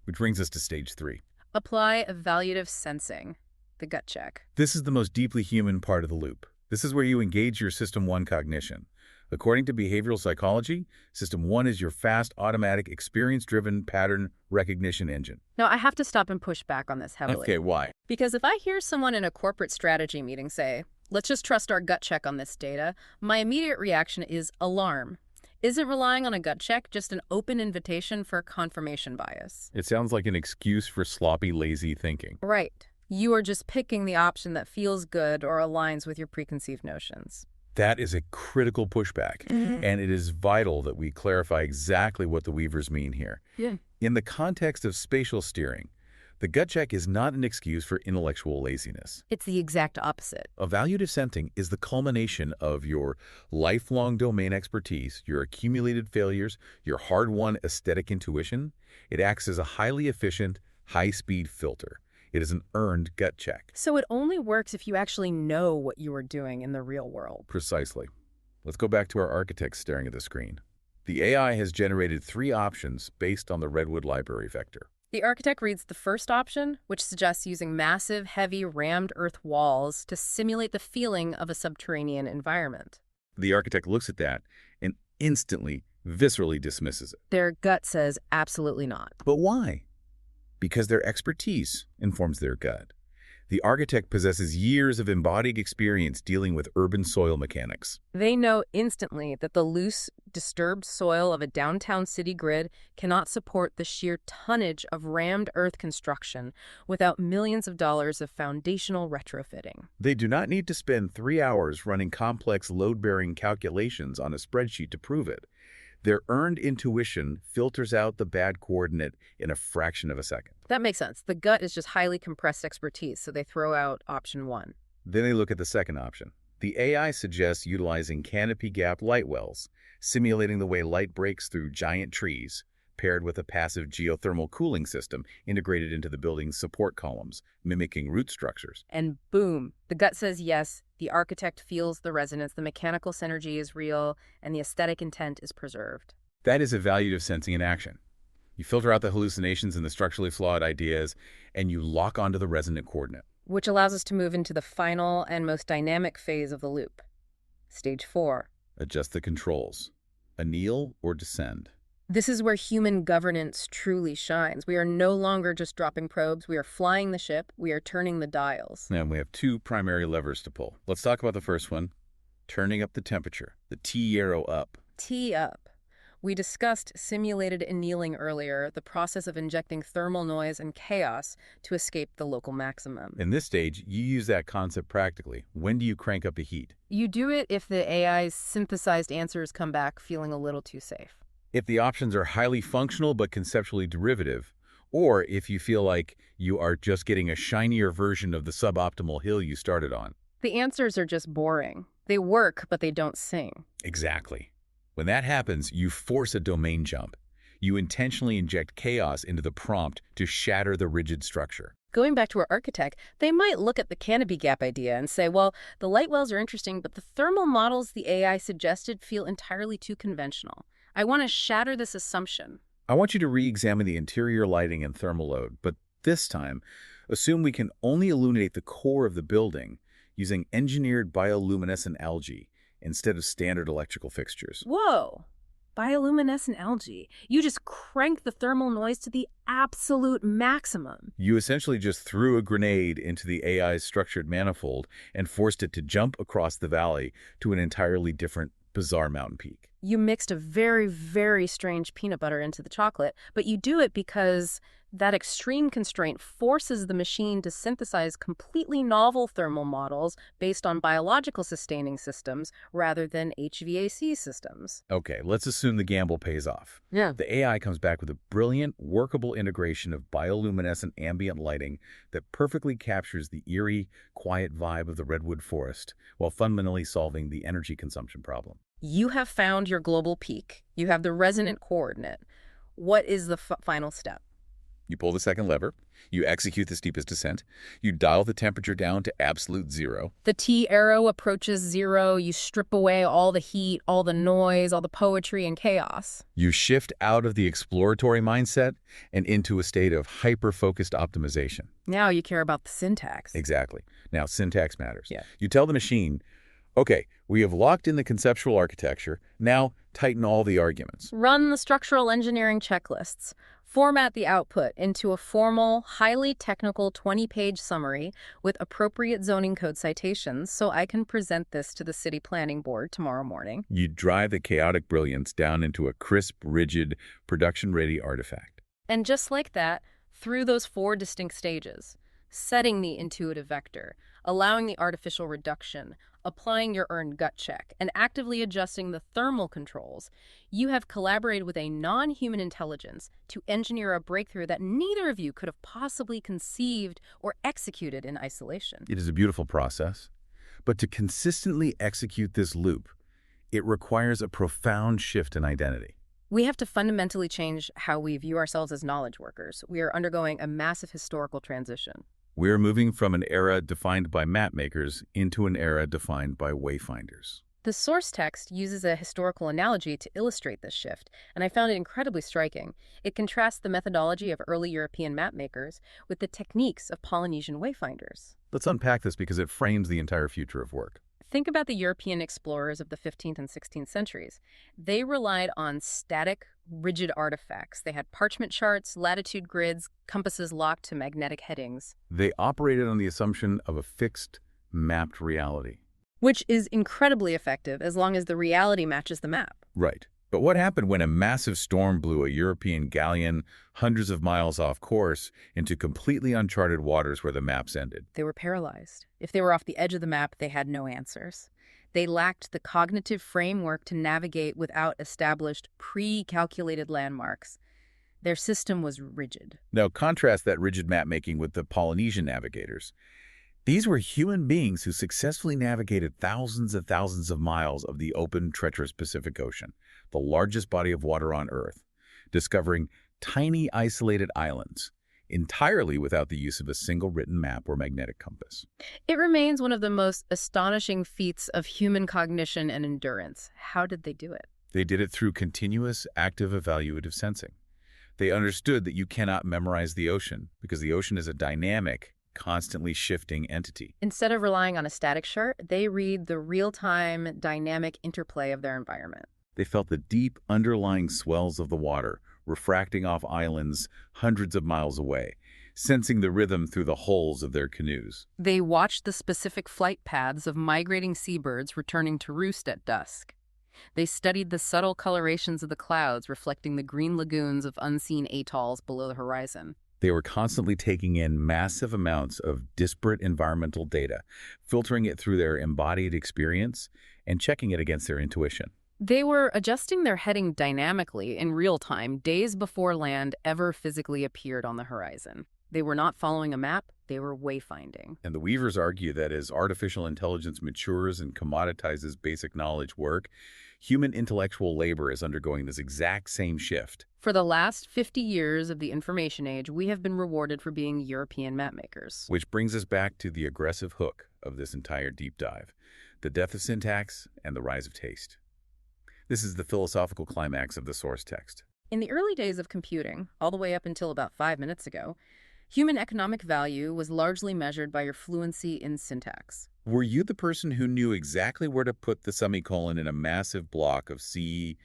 Which brings us to stage 3. Apply evaluative sensing, the gut check. This is the most deeply human part of the loop. This is where you engage your System 1 cognition. According to behavioral psychology, System 1 is your fast, automatic, experience-driven pattern recognition engine. Now, I have to stop and push back on this heavily. Okay, why? Because if I hear someone in a corporate strategy meeting say, let's just trust our gut check on this data, my immediate reaction is alarm. Isn't relying on a gut check just an open invitation for confirmation bias? It sounds like an excuse for sloppy, lazy thinking. Right. You are just picking the option that feels good or aligns with your preconceived notions. That is a critical pushback, and it is vital that we clarify exactly what the Weavers mean here. Yeah. In the context of spatial steering, the gut check is not an excuse for intellectual laziness. It's the exact opposite. Evaluative sensing is the culmination of your lifelong domain expertise, your accumulated failures, your hard-won aesthetic intuition. It acts as a highly efficient, high-speed filter. It is an earned gut check. So it only works if you actually know what you are doing in the real world. Precisely. Let's go back to our architect staring at the screen. The AI has generated 3 options based on the redwood library vector. The architect reads the first option, which suggests using massive, heavy, rammed earth walls to simulate the feeling of a subterranean environment. The architect looks at that and instantly, viscerally dismisses it. Their gut says absolutely not. But why? Because their expertise informs their gut. The architect possesses years of embodied experience dealing with urban soil mechanics. They know instantly that the loose, disturbed soil of a downtown city grid cannot support the sheer tonnage of rammed earth construction without millions of dollars of foundational retrofitting. They do not need to spend 3 hours running complex load-bearing calculations on a spreadsheet to prove it. Their earned intuition filters out the bad coordinate in a fraction of a second. That makes sense. The gut is just highly compressed expertise, so they throw out option 1. Then they look at the second option, The AI suggests utilizing canopy-gap light wells, simulating the way light breaks through giant trees, paired with a passive geothermal cooling system integrated into the building's support columns, mimicking root structures. And boom, the gut says yes, the architect feels the resonance, the mechanical synergy is real, and the aesthetic intent is preserved. That is evaluative sensing in action. You filter out the hallucinations and the structurally flawed ideas, and you lock onto the resonant coordinate. Which allows us to move into the final and most dynamic phase of the loop. Stage 4. Adjust the controls. Anneal or descend. This is where human governance truly shines. We are no longer just dropping probes. We are flying the ship. We are turning the dials. And we have two primary levers to pull. Let's talk about the first one, turning up the temperature, the T arrow up. T up. We discussed simulated annealing earlier, the process of injecting thermal noise and chaos to escape the local maximum. In this stage, you use that concept practically. When do you crank up the heat? You do it if the AI's synthesized answers come back feeling a little too safe. If the options are highly functional but conceptually derivative, or if you feel like you are just getting a shinier version of the suboptimal hill you started on. The answers are just boring. They work, but they don't sing. Exactly. When that happens, you force a domain jump. You intentionally inject chaos into the prompt to shatter the rigid structure. Going back to our architect, they might look at the canopy gap idea and say, well, the light wells are interesting, but the thermal models the AI suggested feel entirely too conventional. I want to shatter this assumption. I want you to re-examine the interior lighting and thermal load, but this time, assume we can only illuminate the core of the building using engineered bioluminescent algae instead of standard electrical fixtures. Whoa! Bioluminescent algae. You just crank the thermal noise to the absolute maximum. You essentially just threw a grenade into the AI's structured manifold and forced it to jump across the valley to an entirely different, bizarre mountain peak. You mixed a very, very strange peanut butter into the chocolate, but you do it because that extreme constraint forces the machine to synthesize completely novel thermal models based on biological sustaining systems rather than HVAC systems. Okay, let's assume the gamble pays off. Yeah. The AI comes back with a brilliant, workable integration of bioluminescent ambient lighting that perfectly captures the eerie, quiet vibe of the redwood forest while fundamentally solving the energy consumption problem. You have found your global peak. You have the resonant coordinate. What is the final step? You pull the second lever, you execute the steepest descent, you dial the temperature down to absolute zero. The T arrow approaches zero. You strip away all the heat, all the noise, all the poetry and chaos. You shift out of the exploratory mindset and into a state of hyper-focused optimization. Now you care about the syntax. Exactly. Now, syntax matters. Yeah. You tell the machine, okay, we have locked in the conceptual architecture. Now, tighten all the arguments. Run the structural engineering checklists. Format the output into a formal, highly technical 20-page summary with appropriate zoning code citations so I can present this to the city planning board tomorrow morning. You drive the chaotic brilliance down into a crisp, rigid, production-ready artifact. And just like that, through those 4 distinct stages, setting the intuitive vector, allowing the artificial reduction, applying your earned gut check, and actively adjusting the thermal controls, you have collaborated with a non-human intelligence to engineer a breakthrough that neither of you could have possibly conceived or executed in isolation. It is a beautiful process, but to consistently execute this loop, it requires a profound shift in identity. We have to fundamentally change how we view ourselves as knowledge workers. We are undergoing a massive historical transition. We're moving from an era defined by Mapmakers into an era defined by Wayfinders. The source text uses a historical analogy to illustrate this shift, and I found it incredibly striking. It contrasts the methodology of early European mapmakers with the techniques of Polynesian wayfinders. Let's unpack this because it frames the entire future of work. Think about the European explorers of the 15th and 16th centuries. They relied on static, rigid artifacts. They had parchment charts, latitude grids, compasses locked to magnetic headings. They operated on the assumption of a fixed, mapped reality. Which is incredibly effective as long as the reality matches the map. Right. But what happened when a massive storm blew a European galleon hundreds of miles off course into completely uncharted waters where the maps ended? They were paralyzed. If they were off the edge of the map, they had no answers. They lacked the cognitive framework to navigate without established, pre-calculated landmarks. Their system was rigid. Now contrast that rigid map-making with the Polynesian navigators. These were human beings who successfully navigated thousands and thousands of miles of the open, treacherous Pacific Ocean, the largest body of water on Earth, discovering tiny isolated islands, entirely without the use of a single written map or magnetic compass. It remains one of the most astonishing feats of human cognition and endurance. How did they do it? They did it through continuous, active evaluative sensing. They understood that you cannot memorize the ocean because the ocean is a dynamic, constantly shifting entity. Instead of relying on a static chart, they read the real-time, dynamic interplay of their environment. They felt the deep, underlying swells of the water, refracting off islands hundreds of miles away, sensing the rhythm through the hulls of their canoes. They watched the specific flight paths of migrating seabirds returning to roost at dusk. They studied the subtle colorations of the clouds reflecting the green lagoons of unseen atolls below the horizon. They were constantly taking in massive amounts of disparate environmental data, filtering it through their embodied experience and checking it against their intuition. They were adjusting their heading dynamically in real time, days before land ever physically appeared on the horizon. They were not following a map, they were wayfinding. And the Weavers argue that as artificial intelligence matures and commoditizes basic knowledge work, human intellectual labor is undergoing this exact same shift. For the last 50 years of the information age, we have been rewarded for being European mapmakers. Which brings us back to the aggressive hook of this entire deep dive, the death of syntax and the rise of taste. This is the philosophical climax of the source text. In the early days of computing, all the way up until about 5 minutes ago, human economic value was largely measured by your fluency in syntax. Were you the person who knew exactly where to put the semicolon in a massive block of C++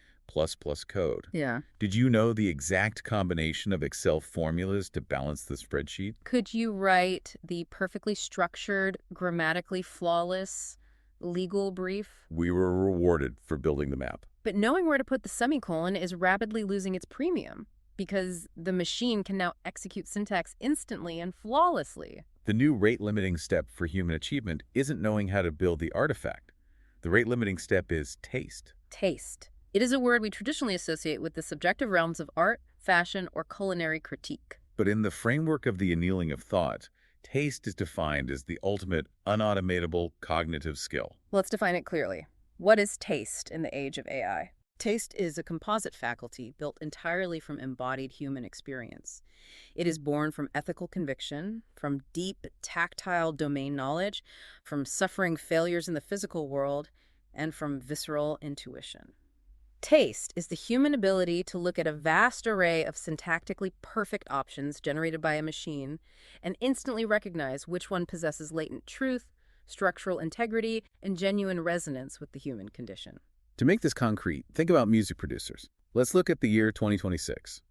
code? Yeah. Did you know the exact combination of Excel formulas to balance the spreadsheet? Could you write the perfectly structured, grammatically flawless legal brief? We were rewarded for building the map. But knowing where to put the semicolon is rapidly losing its premium, because the machine can now execute syntax instantly and flawlessly. The new rate-limiting step for human achievement isn't knowing how to build the artifact. The rate-limiting step is taste. Taste. It is a word we traditionally associate with the subjective realms of art, fashion, or culinary critique. But in the framework of the annealing of thought, taste is defined as the ultimate unautomatable cognitive skill. Let's define it clearly. What is taste in the age of AI? Taste is a composite faculty built entirely from embodied human experience. It is born from ethical conviction, from deep tactile domain knowledge, from suffering failures in the physical world, and from visceral intuition. Taste is the human ability to look at a vast array of syntactically perfect options generated by a machine and instantly recognize which one possesses latent truth, structural integrity, and genuine resonance with the human condition. To make this concrete, think about music producers. Let's look at the year 2026.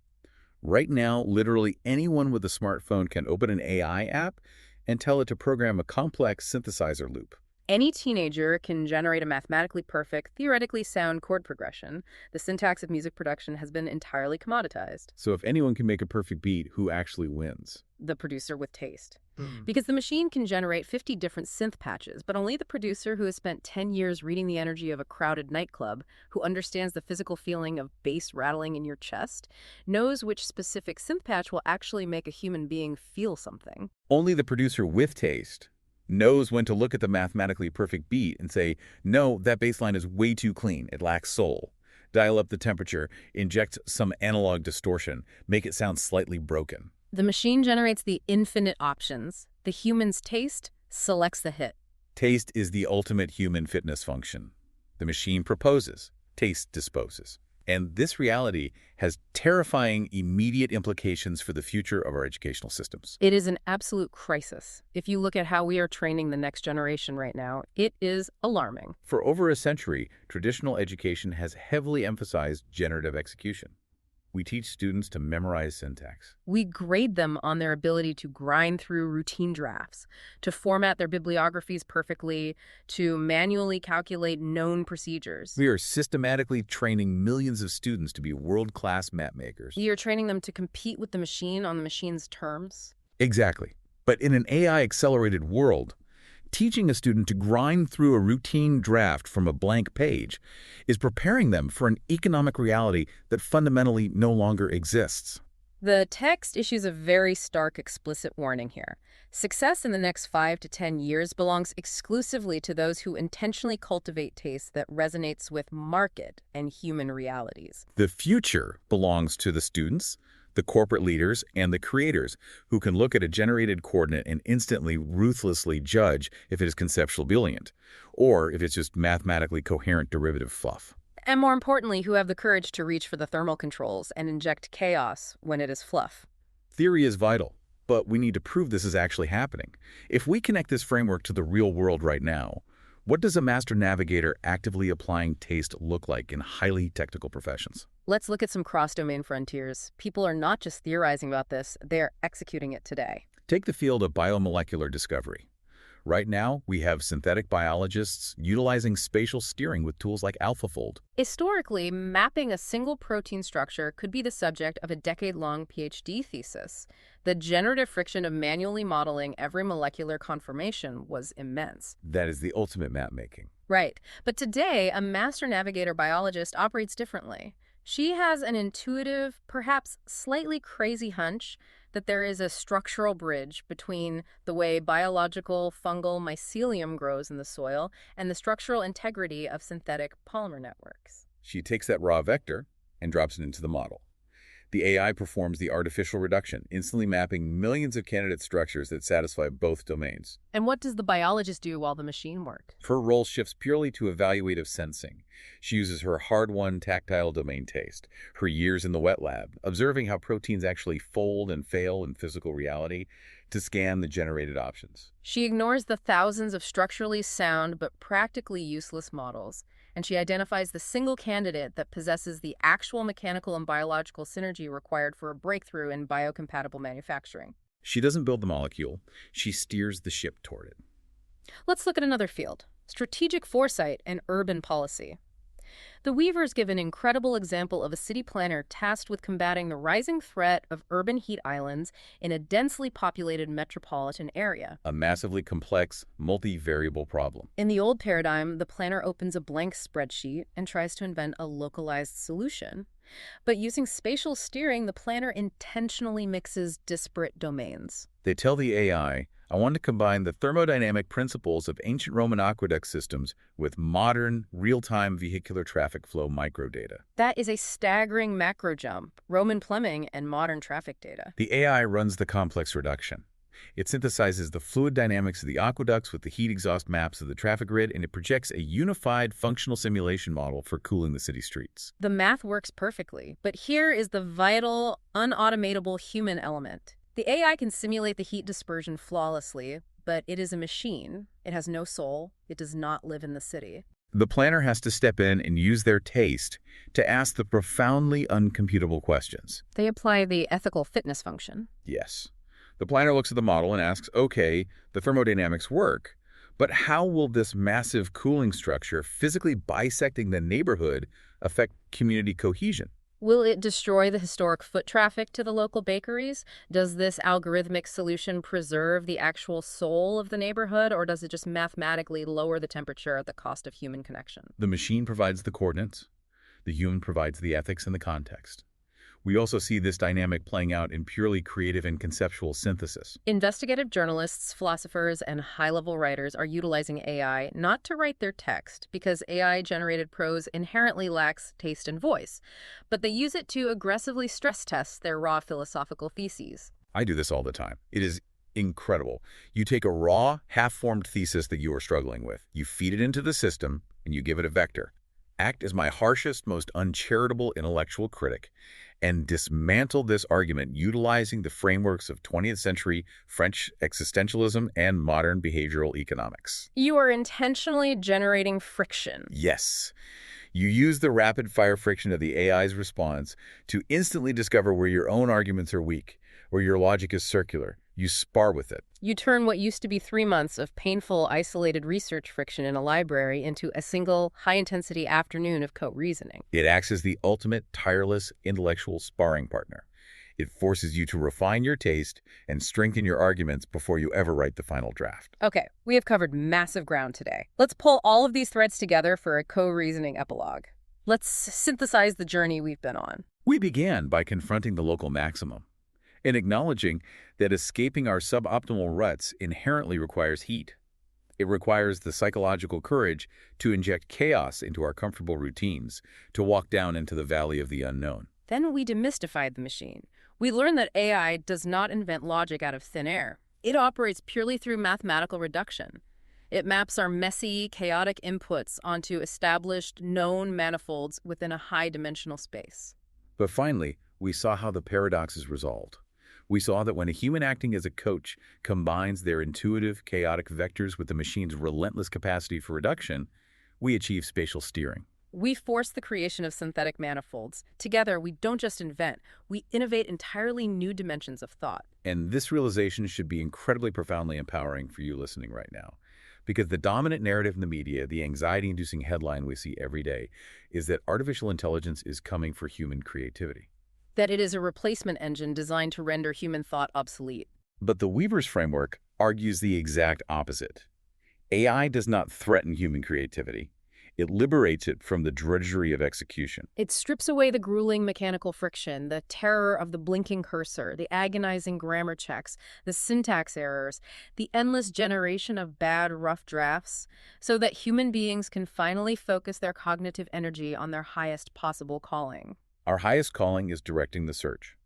Right now, literally anyone with a smartphone can open an AI app and tell it to program a complex synthesizer loop. Any teenager can generate a mathematically perfect, theoretically sound chord progression. The syntax of music production has been entirely commoditized. So if anyone can make a perfect beat, who actually wins? The producer with taste. Because the machine can generate 50 different synth patches, but only the producer who has spent 10 years reading the energy of a crowded nightclub, who understands the physical feeling of bass rattling in your chest, knows which specific synth patch will actually make a human being feel something. Only the producer with taste knows when to look at the mathematically perfect beat and say, no, that bass line is way too clean, it lacks soul. Dial up the temperature, inject some analog distortion, make it sound slightly broken. The machine generates the infinite options. The human's taste selects the hit. Taste is the ultimate human fitness function. The machine proposes, taste disposes. And this reality has terrifying immediate implications for the future of our educational systems. It is an absolute crisis. If you look at how we are training the next generation right now, it is alarming. For over a century, traditional education has heavily emphasized generative execution. We teach students to memorize syntax. We grade them on their ability to grind through routine drafts, to format their bibliographies perfectly, to manually calculate known procedures. We are systematically training millions of students to be world-class mapmakers. We are training them to compete with the machine on the machine's terms. Exactly. But in an AI-accelerated world, teaching a student to grind through a routine draft from a blank page is preparing them for an economic reality that fundamentally no longer exists. The text issues a very stark, explicit warning here. Success in the next 5 to 10 years belongs exclusively to those who intentionally cultivate taste that resonates with market and human realities. The future belongs to the students, the corporate leaders, and the creators who can look at a generated coordinate and instantly, ruthlessly judge if it is conceptually brilliant, or if it's just mathematically coherent derivative fluff. And more importantly, who have the courage to reach for the thermal controls and inject chaos when it is fluff. Theory is vital, but we need to prove this is actually happening. If we connect this framework to the real world right now, what does a master navigator actively applying taste look like in highly technical professions? Let's look at some cross-domain frontiers. People are not just theorizing about this, they're executing it today. Take the field of biomolecular discovery. Right now, we have synthetic biologists utilizing spatial steering with tools like AlphaFold. Historically, mapping a single protein structure could be the subject of a decade-long PhD thesis. The generative friction of manually modeling every molecular conformation was immense. That is the ultimate map making. Right. But today, a master navigator biologist operates differently. She has an intuitive, perhaps slightly crazy hunch that there is a structural bridge between the way biological fungal mycelium grows in the soil and the structural integrity of synthetic polymer networks. She takes that raw vector and drops it into the model. The AI performs the artificial reduction, instantly mapping millions of candidate structures that satisfy both domains. And what does the biologist do while the machine works? Her role shifts purely to evaluative sensing. She uses her hard-won tactile domain taste, her years in the wet lab, observing how proteins actually fold and fail in physical reality, to scan the generated options. She ignores the thousands of structurally sound but practically useless models, and she identifies the single candidate that possesses the actual mechanical and biological synergy required for a breakthrough in biocompatible manufacturing. She doesn't build the molecule, she steers the ship toward it. Let's look at another field, strategic foresight and urban policy. The Weavers give an incredible example of a city planner tasked with combating the rising threat of urban heat islands in a densely populated metropolitan area. A massively complex, multivariable problem. In the old paradigm, the planner opens a blank spreadsheet and tries to invent a localized solution. But using spatial steering, the planner intentionally mixes disparate domains. They tell the AI, I want to combine the thermodynamic principles of ancient Roman aqueduct systems with modern, real-time vehicular traffic flow microdata. That is a staggering macro jump, Roman plumbing and modern traffic data. The AI runs the complex reduction. It synthesizes the fluid dynamics of the aqueducts with the heat exhaust maps of the traffic grid, and it projects a unified functional simulation model for cooling the city streets. The math works perfectly, but here is the vital, unautomatable human element. The AI can simulate the heat dispersion flawlessly, but it is a machine. It has no soul. It does not live in the city. The planner has to step in and use their taste to ask the profoundly uncomputable questions. They apply the ethical fitness function. Yes. The planner looks at the model and asks, okay, the thermodynamics work, but how will this massive cooling structure physically bisecting the neighborhood affect community cohesion? Will it destroy the historic foot traffic to the local bakeries? Does this algorithmic solution preserve the actual soul of the neighborhood, or does it just mathematically lower the temperature at the cost of human connection? The machine provides the coordinates. The human provides the ethics and the context. We also see this dynamic playing out in purely creative and conceptual synthesis. Investigative journalists, philosophers, and high-level writers are utilizing AI not to write their text, because AI-generated prose inherently lacks taste and voice, but they use it to aggressively stress test their raw philosophical theses. I do this all the time. It is incredible. You take a raw, half-formed thesis that you are struggling with, you feed it into the system, and you give it a vector. Act as my harshest, most uncharitable intellectual critic, and dismantle this argument utilizing the frameworks of 20th century French existentialism and modern behavioral economics. You are intentionally generating friction. Yes. You use the rapid-fire friction of the AI's response to instantly discover where your own arguments are weak, where your logic is circular. You spar with it. You turn what used to be 3 months of painful, isolated research friction in a library into a single, high-intensity afternoon of co-reasoning. It acts as the ultimate, tireless, intellectual sparring partner. It forces you to refine your taste and strengthen your arguments before you ever write the final draft. Okay, we have covered massive ground today. Let's pull all of these threads together for a co-reasoning epilogue. Let's synthesize the journey we've been on. We began by confronting the local maximum. and acknowledging that escaping our suboptimal ruts inherently requires heat. It requires the psychological courage to inject chaos into our comfortable routines, to walk down into the valley of the unknown. Then we demystified the machine. We learned that AI does not invent logic out of thin air. It operates purely through mathematical reduction. It maps our messy, chaotic inputs onto established, known manifolds within a high-dimensional space. But finally, we saw how the paradox is resolved. We saw that when a human acting as a coach combines their intuitive, chaotic vectors with the machine's relentless capacity for reduction, we achieve spatial steering. We force the creation of synthetic manifolds. Together, we don't just invent, we innovate entirely new dimensions of thought. And this realization should be incredibly profoundly empowering for you listening right now. Because the dominant narrative in the media, the anxiety-inducing headline we see every day, is that artificial intelligence is coming for human creativity. That it is a replacement engine designed to render human thought obsolete. But the Weaver's framework argues the exact opposite. AI does not threaten human creativity. It liberates it from the drudgery of execution. It strips away the grueling mechanical friction, the terror of the blinking cursor, the agonizing grammar checks, the syntax errors, the endless generation of bad, rough drafts, so that human beings can finally focus their cognitive energy on their highest possible calling. Our highest calling is directing the search.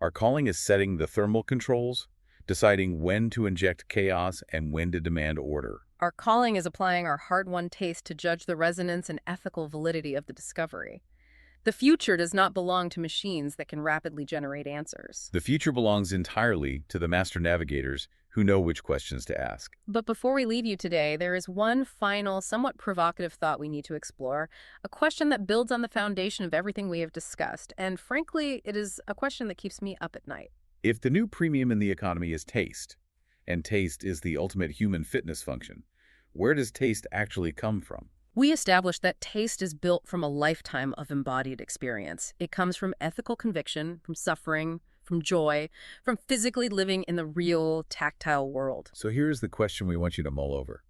Our calling is setting the thermal controls, deciding when to inject chaos and when to demand order. Our calling is applying our hard-won taste to judge the resonance and ethical validity of the discovery. The future does not belong to machines that can rapidly generate answers. The future belongs entirely to the master navigators who know which questions to ask. But before we leave you today, there is one final, somewhat provocative thought we need to explore, a question that builds on the foundation of everything we have discussed, and frankly, it is a question that keeps me up at night. If the new premium in the economy is taste, and taste is the ultimate human fitness function, where does taste actually come from? We established that taste is built from a lifetime of embodied experience. It comes from ethical conviction, from suffering, from joy, from physically living in the real, tactile world. So here's the question we want you to mull over.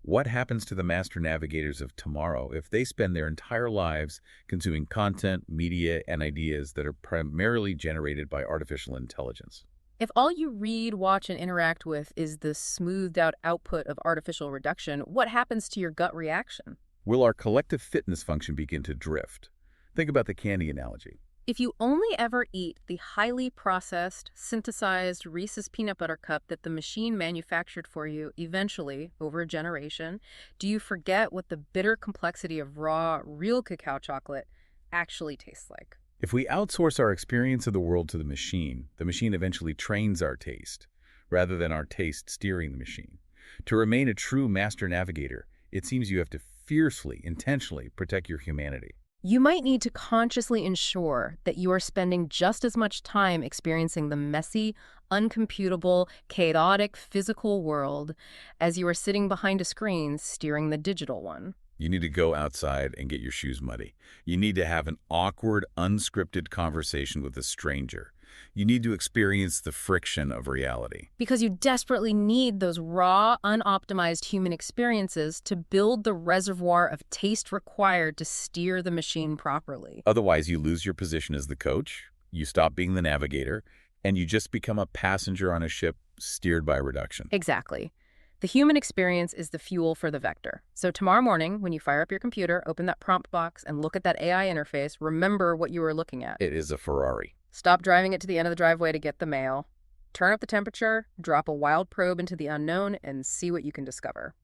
What happens to the master navigators of tomorrow if they spend their entire lives consuming content, media, and ideas that are primarily generated by artificial intelligence? If all you read, watch, and interact with is the smoothed-out output of artificial reduction, what happens to your gut reaction? Will our collective fitness function begin to drift? Think about the candy analogy. If you only ever eat the highly processed, synthesized Reese's peanut butter cup that the machine manufactured for you eventually, over a generation, do you forget what the bitter complexity of raw, real cacao chocolate actually tastes like? If we outsource our experience of the world to the machine eventually trains our taste, rather than our taste steering the machine. To remain a true master navigator, it seems you have to fiercely, intentionally protect your humanity. You might need to consciously ensure that you are spending just as much time experiencing the messy, uncomputable, chaotic physical world as you are sitting behind a screen steering the digital one. You need to go outside and get your shoes muddy. You need to have an awkward, unscripted conversation with a stranger. You need to experience the friction of reality. Because you desperately need those raw, unoptimized human experiences to build the reservoir of taste required to steer the machine properly. Otherwise, you lose your position as the coach, you stop being the navigator, and you just become a passenger on a ship steered by reduction. Exactly. The human experience is the fuel for the vector. So tomorrow morning, when you fire up your computer, open that prompt box, and look at that AI interface, remember what you were looking at. It is a Ferrari. Stop driving it to the end of the driveway to get the mail. Turn up the temperature, drop a wild probe into the unknown, and see what you can discover.